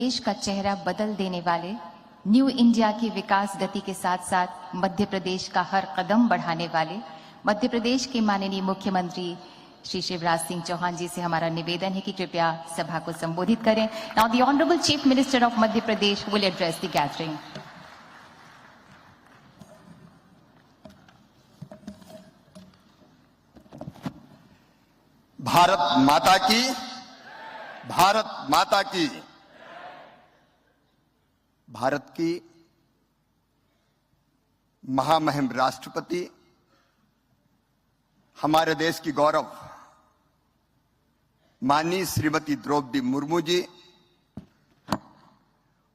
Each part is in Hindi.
देश का चेहरा बदल देने वाले न्यू इंडिया की विकास गति के साथ साथ मध्य प्रदेश का हर कदम बढ़ाने वाले मध्य प्रदेश के माननीय मुख्यमंत्री श्री शिवराज सिंह चौहान जी से हमारा निवेदन है कि कृपया सभा को संबोधित करें। Now the honourable chief minister of Madhya Pradesh will address the gathering. Bharat माता की, भारत माता की। भारत की महामहिम राष्ट्रपति, हमारे देश की गौरव माननीय श्रीमती द्रौपदी मुर्मू जी,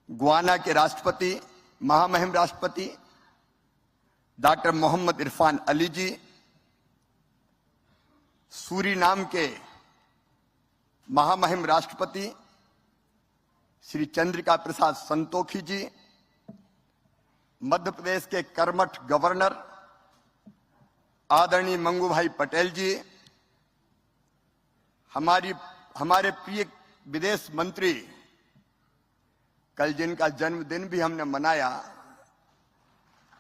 गुयाना के राष्ट्रपति, महामहिम राष्ट्रपति डॉक्टर मोहम्मद इरफान अली जी, सूरीनाम के महामहिम राष्ट्रपति श्री चंद्रिका प्रसाद संतोखी जी, मध्य प्रदेश के कर्मठ गवर्नर आदरणीय मंगू भाई पटेल जी, हमारे प्रिय विदेश मंत्री, कल जिनका जन्मदिन भी हमने मनाया,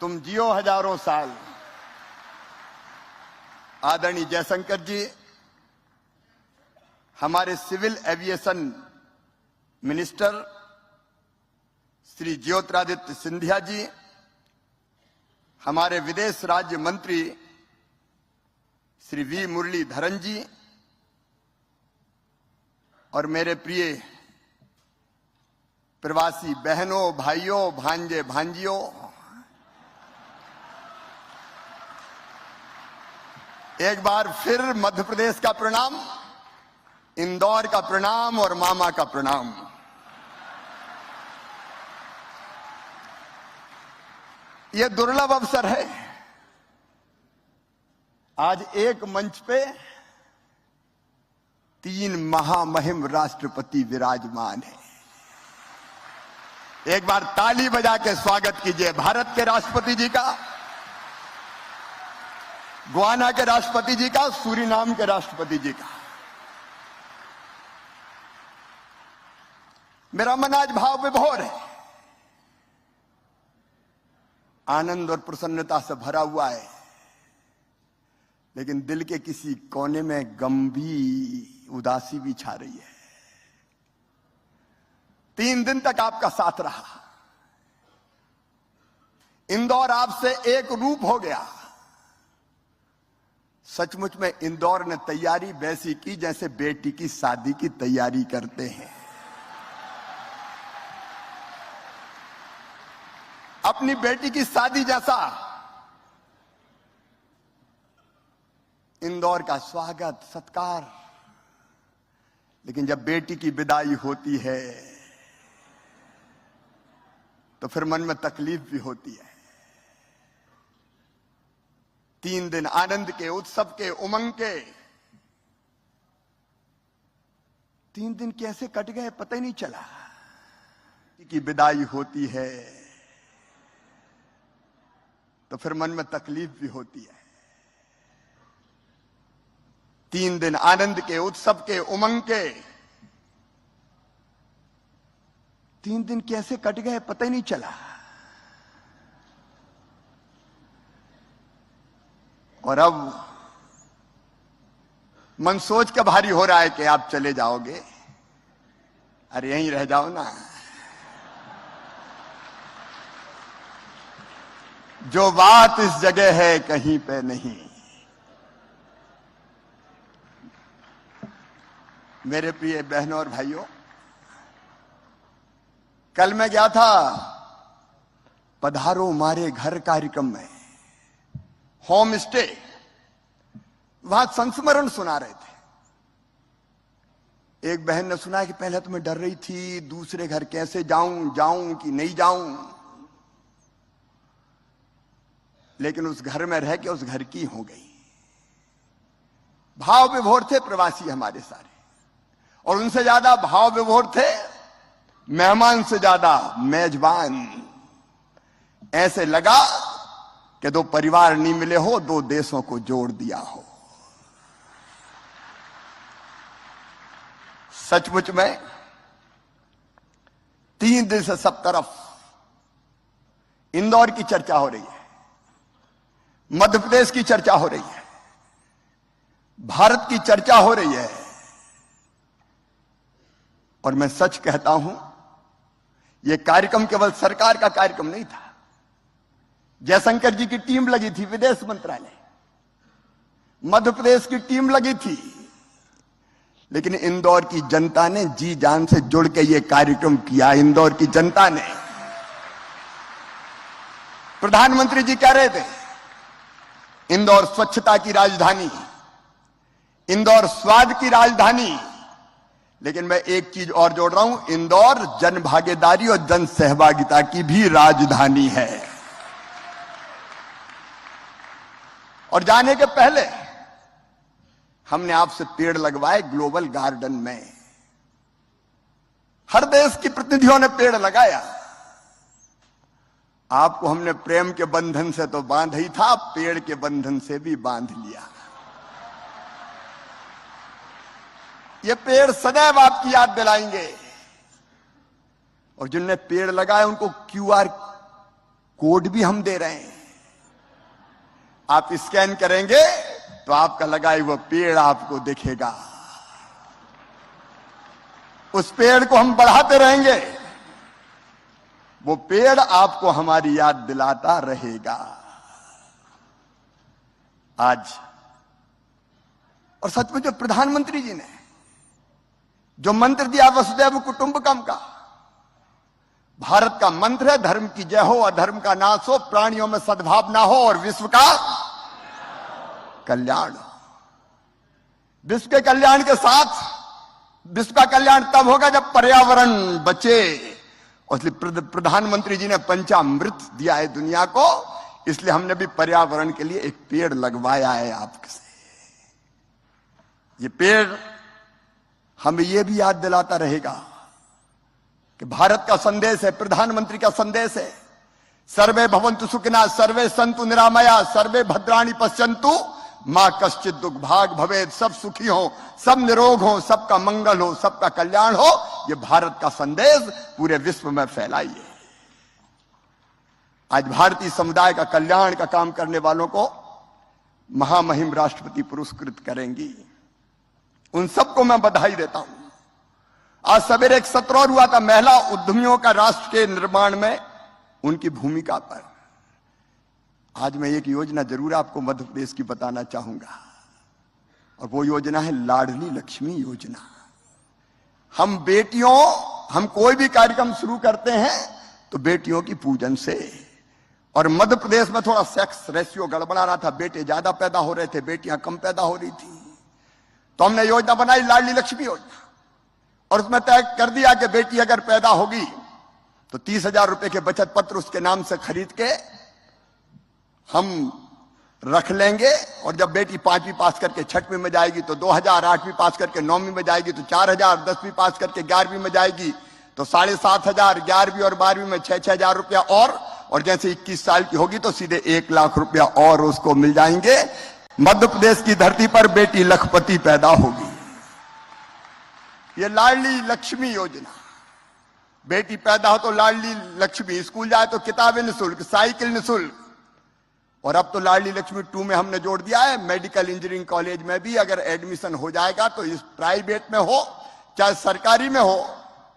तुम जियो हजारों साल, आदरणीय जयशंकर जी, हमारे civil aviation minister Shri Jyotiraditya Scindia ji, हमारे विदेश राज्य मंत्री श्री वी मुरलीधरन जी, और मेरे प्रिय प्रवासी बहनों, भाइयों, भांजे, भांजियों, एक बार फिर मध्य प्रदेश का प्रणाम, इंदौर का प्रणाम और मामा का प्रणाम। यह दुर्लभ अवसर है, आज एक मंच पे 3 महामहिम राष्ट्रपति विराजमान हैं। एक बार ताली बजा के स्वागत कीजिए भारत के राष्ट्रपति जी का, गुयाना के राष्ट्रपति जी का, सूरीनाम के राष्ट्रपति जी का। मेरा मन आज भाव विभोर है, आनंद और प्रसन्नता से भरा हुआ है, लेकिन दिल के किसी कोने में गंभीर उदासी भी छा रही है। 3 दिन तक आपका साथ रहा, इंदौर आपसे एक रूप हो गया। सचमुच में इंदौर ने तैयारी वैसी की जैसे बेटी की शादी की तैयारी करते हैं। अपनी बेटी की शादी जैसा इंदौर का स्वागत, सत्कार। लेकिन जब बेटी की विदाई होती है तो फिर मन में तकलीफ भी होती है। 3 दिन आनंद के, उत्सव के, उमंग के 3 दिन कैसे कट गए पता ही नहीं चला। की विदाई होती है तो फिर मन में तकलीफ भी होती है। 3 दिन आनंद के, उत्सव के, उमंग के 3 दिन कैसे कट गए पता ही नहीं चला। और अब मन सोच के भारी हो रहा है कि आप चले जाओगे। अरे यहीं रह जाओ ना, जो बात इस जगह है कहीं पे नहीं। मेरे प्रिय बहनों और भाइयों, कल मैं गया था पधारो मारे घर कार्यक्रम में, होम स्टे, वहां संस्मरण सुना रहे थे। एक बहन ने सुना कि पहले तो मैं डर रही थी, दूसरे घर कैसे जाऊं कि नहीं जाऊं, लेकिन उस घर में रह के उस घर की हो गई। भाव विभोर थे प्रवासी हमारे सारे, और उनसे ज्यादा भाव विभोर थे मेहमान से ज्यादा मेजबान। ऐसे लगा कि 2 परिवार नहीं मिले हो, 2 देशों को जोड़ दिया हो। सचमुच में 3 दिन से सब तरफ इंदौर की चर्चा हो रही है, मध्य प्रदेश की चर्चा हो रही है, भारत की चर्चा हो रही है। और मैं सच कहता हूं, यह कार्यक्रम केवल सरकार का कार्यक्रम नहीं था। जयशंकर जी की टीम लगी थी, विदेश मंत्रालय, मध्य प्रदेश की टीम लगी थी, लेकिन इंदौर की जनता ने जी जान से जुड़ के यह कार्यक्रम किया। इंदौर की जनता ने, प्रधानमंत्री जी कह रहे थे इंदौर स्वच्छता की राजधानी, इंदौर स्वाद की राजधानी, लेकिन मैं एक चीज और जोड़ रहा हूं, इंदौर जन भागीदारी और जन सहभागिता की भी राजधानी है। और जाने के पहले हमने आपसे पेड़ लगवाए ग्लोबल गार्डन में। हर देश की प्रतिनिधियों ने पेड़ लगाया। आपको हमने प्रेम के बंधन से तो बांध ही था, पेड़ के बंधन से भी बांध लिया। ये पेड़ सदैव आपकी याद दिलाएंगे। और जिनने पेड़ लगाए उनको QR कोड भी हम दे रहे हैं। आप स्कैन करेंगे तो आपका लगाए हुआ पेड़ आपको दिखेगा। उस पेड़ को हम बढ़ाते रहेंगे, वो पेड़ आपको हमारी याद दिलाता रहेगा। आज और सच में जो प्रधानमंत्री जी ने जो मंत्र दिया वसुधैव कुटुंबकम का, भारत का मंत्र है धर्म की जय हो, अधर्म का नाश हो, प्राणियों में सद्भावना हो और विश्व का कल्याण हो। विश्व के कल्याण के साथ, विश्व का कल्याण तब होगा जब पर्यावरण बचे। और इसलिए प्रधानमंत्री जी ने पंचामृत दिया है दुनिया को, इसलिए हमने भी पर्यावरण के लिए एक पेड़ लगवाया है आपसे। ये पेड़ हमें यह भी याद दिलाता रहेगा कि भारत का संदेश है, प्रधानमंत्री का संदेश है, सर्वे भवन्तु सुखिनः, सर्वे सन्तु निरामया, सर्वे भद्राणि पश्यन्तु मां कश्चित् दुर्भाग् भवेत्। सब सुखी हो, सब निरोग हो, सबका मंगल हो, सबका कल्याण हो। यह भारत का संदेश पूरे विश्व में फैलाइए। आज भारतीय समुदाय का कल्याण का काम करने वालों को महामहिम राष्ट्रपति पुरस्कृत करेंगी। उन सबको मैं बधाई देता हूं। आज सवेरे एक सत्र और हुआ था महिला उद्यमियों का राष्ट्र के निर्माण में उनकी भूमिका पर। आज मैं एक योजना जरूर आपको मध्य प्रदेश की बताना चाहूंगा, और वो योजना है लाडली लक्ष्मी योजना। हम बेटियों, हम कोई भी कार्यक्रम शुरू करते हैं तो बेटियों की पूजन से। और मध्य प्रदेश में थोड़ा सेक्स रेशियो गड़बड़ा रहा था, बेटे ज्यादा पैदा हो रहे थे, बेटियां कम पैदा हो रही थी। तो हमने योजना बनाई लाडली लक्ष्मी योजना, और उसमें तय कर दिया कि बेटी अगर पैदा होगी तो 30,000 रुपए के बचत पत्र उसके नाम से खरीद के हम रख लेंगे। और जब बेटी 5वीं पास करके 6वीं में जाएगी तो 2,000, 8वीं पास करके 9वीं में जाएगी तो 4,000, 10वीं पास करके 11वीं में जाएगी तो 7,500, 11वीं और 12वीं में 6,000 रुपया और जैसे 21 साल की होगी तो सीधे 1 लाख रुपया और उसको मिल जाएंगे। मध्य प्रदेश की धरती पर बेटी लखपति पैदा होगी। ये लाडली लक्ष्मी योजना, बेटी पैदा हो तो लाडली लक्ष्मी, स्कूल जाए तो किताबें निःशुल्क, साइकिल निःशुल्क। और अब तो लाडली लक्ष्मी 2 में हमने जोड़ दिया है, मेडिकल इंजीनियरिंग कॉलेज में भी अगर एडमिशन हो जाएगा तो इस प्राइवेट में हो चाहे सरकारी में हो,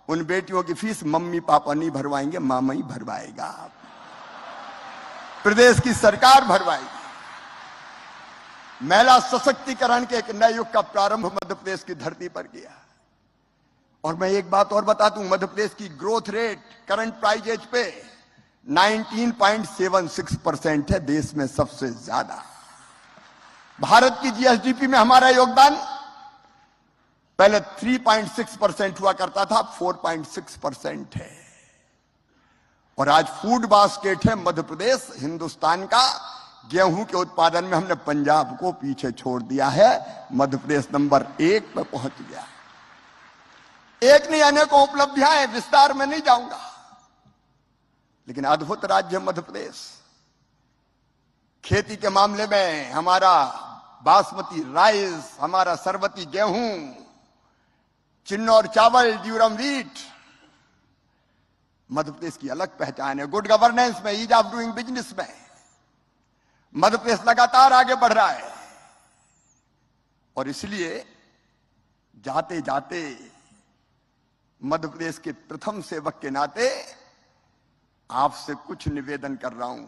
उन बेटियों की फीस मम्मी पापा नहीं भरवाएंगे, मामा ही भरवाएगा, प्रदेश की सरकार भरवाएगी। महिला सशक्तिकरण के एक नए युग का प्रारंभ मध्य प्रदेश की धरती पर किया। और मैं एक बात और बता दूं, मध्य प्रदेश की ग्रोथ रेट करंट प्राइजेज पे 19.76% है, देश में सबसे ज्यादा। भारत की जीएसडीपी में हमारा योगदान पहले 3.6% हुआ करता था, 4.6% है। और आज फूड बास्केट है मध्य प्रदेश हिंदुस्तान का। गेहूं के उत्पादन में हमने पंजाब को पीछे छोड़ दिया है, मध्य प्रदेश नंबर 1 पे पहुंच गया। एक नहीं अनेकों उपलब्धियां हैं, विस्तार में नहीं जाऊंगा, लेकिन अद्भुत राज्य मध्य प्रदेश। खेती के मामले में हमारा बासमती राइस, हमारा सरबती गेहूं, चिन्नौर चावल, ड्यूरम व्हीट, मध्य प्रदेश की अलग पहचान है। गुड गवर्नेंस में, ईज ऑफ डूइंग बिजनेस में मध्य प्रदेश लगातार आगे बढ़ रहा है। और इसलिए जाते जाते मध्य प्रदेश के प्रथम सेवक के नाते आपसे कुछ निवेदन कर रहा हूं।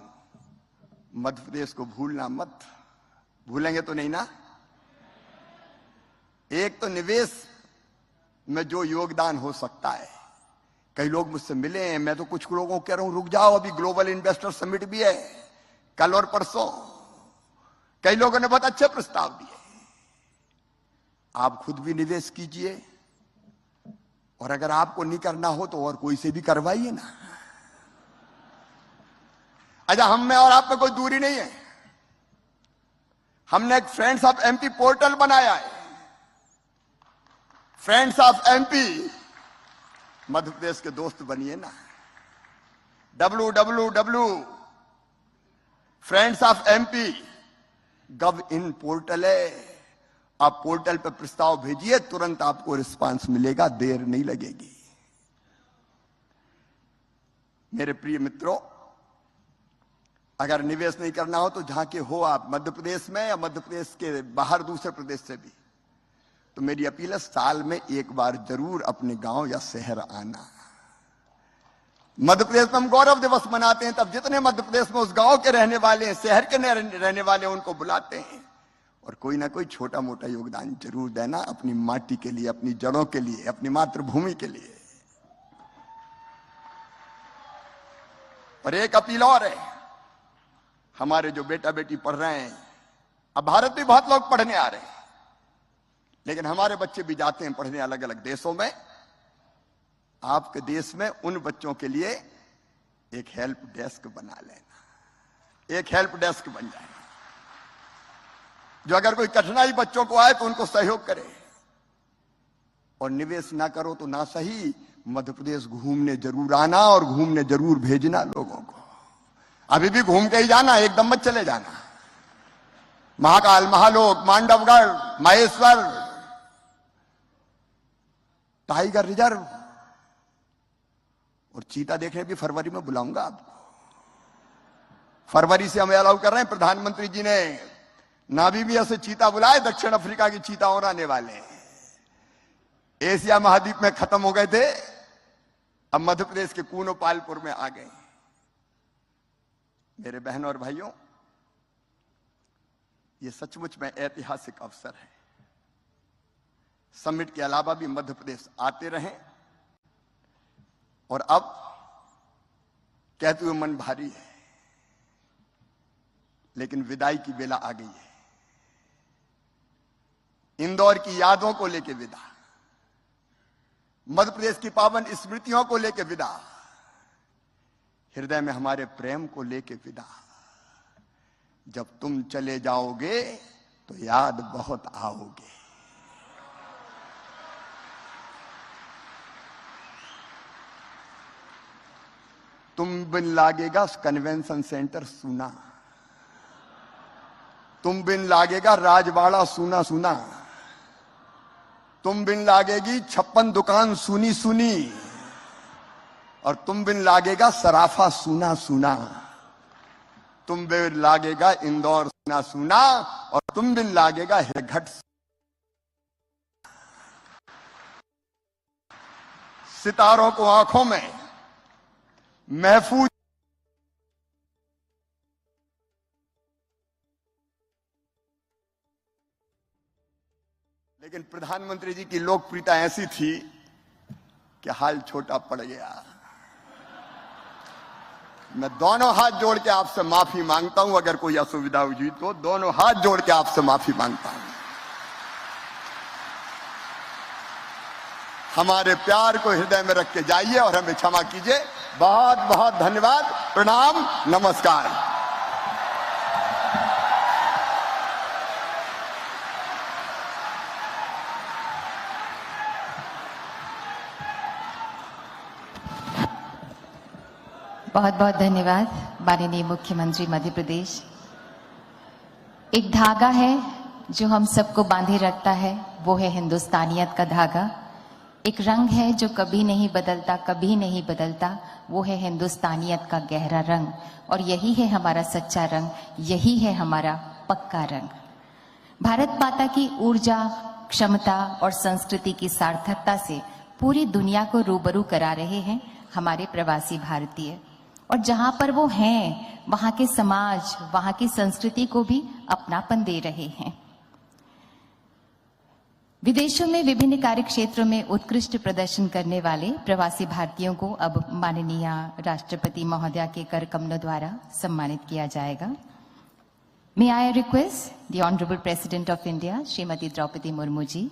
मध्य प्रदेश को भूलना मत। भूलेंगे तो नहीं ना? एक तो निवेश में जो योगदान हो सकता है, कई लोग मुझसे मिले हैं, मैं तो कुछ लोगों को कह रहा हूं रुक जाओ, अभी ग्लोबल इन्वेस्टर समिट भी है कल और परसों। कई लोगों ने बहुत अच्छे प्रस्ताव दिए। आप खुद भी निवेश कीजिए, और अगर आपको नहीं करना हो तो और कोई से भी करवाइए ना। अच्छा, हम में और आप में कोई दूरी नहीं है। हमने एक फ्रेंड्स ऑफ एमपी पोर्टल बनाया है। Friends of MP, Madhya Pradesh के दोस्त बनिए ना। www.friendsofmp.gov.in पोर्टल है। आप पोर्टल पर प्रस्ताव भेजिए, तुरंत आपको रिस्पांस मिलेगा, देर नहीं लगेगी। मेरे प्रिय मित्रों, अगर निवेश नहीं करना हो तो जहां के हो आप, मध्य प्रदेश में या मध्य प्रदेश के बाहर दूसरे प्रदेश से भी, तो मेरी अपील है साल में एक बार जरूर अपने गांव या शहर आना। मध्य प्रदेश में हम गौरव दिवस मनाते हैं, तब जितने मध्य प्रदेश में उस गांव के रहने वाले हैं, शहर के रहने वाले हैं, उनको बुलाते हैं। और कोई ना कोई छोटा मोटा योगदान जरूर देना, अपनी माटी के लिए, अपनी जड़ों के लिए, अपनी मातृभूमि के लिए। और एक अपील और है, हमारे जो बेटा बेटी पढ़ रहे हैं, अब भारत में बहुत लोग पढ़ने आ रहे हैं, लेकिन हमारे बच्चे भी जाते हैं पढ़ने अलग अलग देशों में। आपके देश में उन बच्चों के लिए एक हेल्प डेस्क बना लेना। एक हेल्प डेस्क बन जाए, जो अगर कोई कठिनाई बच्चों को आए तो उनको सहयोग करे। और निवेश ना करो तो ना सही, मध्य प्रदेश घूमने जरूर आना और घूमने जरूर भेजना लोगों को। अभी भी घूम के ही जाना, एकदम मत चले जाना। महाकाल, महालोक, मांडवगढ़, महेश्वर, टाइगर रिजर्व और चीता देखने भी फरवरी में बुलाऊंगा आपको। फरवरी से हमें अलाउ कर रहे हैं। प्रधानमंत्री जी ने नामीबिया से चीता बुलाए, दक्षिण अफ्रीका की चीता और आने वाले हैं। एशिया महाद्वीप में खत्म हो गए थे, अब मध्य प्रदेश के कूनोपालपुर में आ गए। मेरे बहनों और भाइयों, ये सचमुच में ऐतिहासिक अवसर है। समिट के अलावा भी मध्य प्रदेश आते रहें। और अब कहते हुए मन भारी है, लेकिन विदाई की बेला आ गई है। इंदौर की यादों को लेकर विदा, मध्य प्रदेश की पावन स्मृतियों को लेकर विदा, हृदय में हमारे प्रेम को लेकर विदा। जब तुम चले जाओगे तो याद बहुत आओगे। तुम बिन लागेगा कन्वेंशन सेंटर सूना, तुम बिन लागेगा राजवाड़ा सूना सूना, तुम बिन लागेगी 56 दुकान सुनी सुनी, और तुम बिन लागेगा सराफा सूना सूना, तुम बिन लागेगा इंदौर सूना सूना, और तुम बिन लागेगा हिरघट। सितारों को आंखों में महफूज लेकिन प्रधानमंत्री जी की लोकप्रियता ऐसी थी कि हाल छोटा पड़ गया। मैं दोनों हाथ जोड़ के आपसे माफी मांगता हूं, अगर कोई असुविधा हुई तो दोनों हाथ जोड़ के आपसे माफी मांगता हूं। हमारे प्यार को हृदय में रख के जाइए और हमें क्षमा कीजिए। बहुत बहुत धन्यवाद, प्रणाम, नमस्कार। बहुत बहुत धन्यवाद माननीय मुख्यमंत्री मध्य प्रदेश। एक धागा है जो हम सबको बांधे रखता है, वो है हिंदुस्तानियत का धागा। एक रंग है जो कभी नहीं बदलता, कभी नहीं बदलता, वो है हिंदुस्तानियत का गहरा रंग। और यही है हमारा सच्चा रंग, यही है हमारा पक्का रंग। भारत माता की ऊर्जा, क्षमता और संस्कृति की सार्थकता से पूरी दुनिया को रूबरू करा रहे हैं हमारे प्रवासी भारतीय। और जहां पर वो हैं, वहां के समाज, वहां की संस्कृति को भी अपनापन दे रहे हैं। विदेशों में विभिन्न कार्य क्षेत्रों में उत्कृष्ट प्रदर्शन करने वाले प्रवासी भारतीयों को अब माननीय राष्ट्रपति महोदया के कर कमलों द्वारा सम्मानित किया जाएगा। May I request the Honorable President of India, Srimati Draupadi Murmu ji,